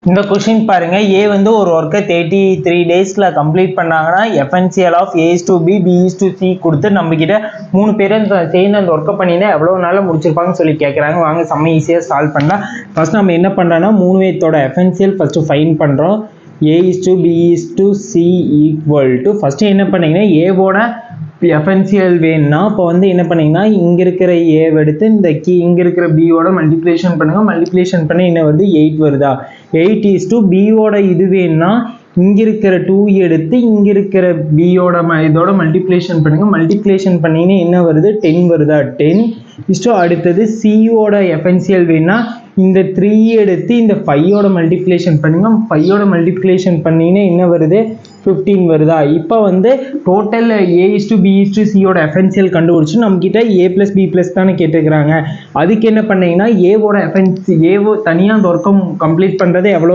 இந்த கொஸ்டின் பாருங்க, ஏ வந்து ஒரு ஒர்க்கை 33 டேஸ்ல கம்ப்ளீட் பண்ணாங்கன்னா எஃபென்சியல் ஆஃப் A/B B/C கொடுத்து நம்ம கிட்ட 3 பேரும் சேர்ந்து அந்த ஒர்க்கை பண்ணினா எவ்வளவு நாள முடிச்சிருப்பாங்கன்னு சொல்லி கேட்கறாங்க. வாங்க செம்ம ஈஸியா சால்வ் பண்ணலாம். ஃபர்ஸ்ட் நம்ம என்ன பண்றோம்னா 3 பேத்தோட எஃபென்சியல் ஃபர்ஸ்ட் ஃபைண்ட் பண்றோம். A/B/C ஈக்குவல் டு ஃபர்ஸ்ட் என்ன பண்ணீங்கன்னா ஏவோட எஃபென்சியல் வேணும்னா இப்போ வந்து என்ன பண்ணீங்கன்னா இங்க இருக்கிற ஏவை எடுத்து இந்த இங்க இருக்கிற பியோட மல்டிப்ளிகேஷன் பண்ணுங்க. மல்டிப்ளிகேஷன் பண்ணி என்ன வருது 8 வருதா. 8 பியோட இது வேணும்னா இங்க இருக்கிற 2 எடுத்து இங்க இருக்கிற பியோட இதோட மல்டிப்ளிகேஷன் பண்ணுங்க. மல்டிப்ளிகேஷன் பண்ணீங்கன்னா என்ன வருது 10 வருதா. 10 அடுத்தது சியோட எஃபென்சியல் வேணும்னா இந்த 3 எடுத்து இந்த 5ஓட மல்டிப்ளிகேஷன் பண்ணுங்க. 5ஓட மல்டிப்ளிகேஷன் பண்ணீங்கன்னா என்ன வருது 15 வருதா. இப்போ வந்து டோட்டல் A/B/Cயோட எஃபென்சியல் கண்டுபிடிச்சு நம்ம கிட்ட A+B+ தானே கேட்டுக்கிறாங்க. அதுக்கு என்ன பண்ணீங்கன்னா ஏவோட ஏவோ தனியாக அந்த ஒர்க்கம் கம்ப்ளீட் பண்றது எவ்வளோ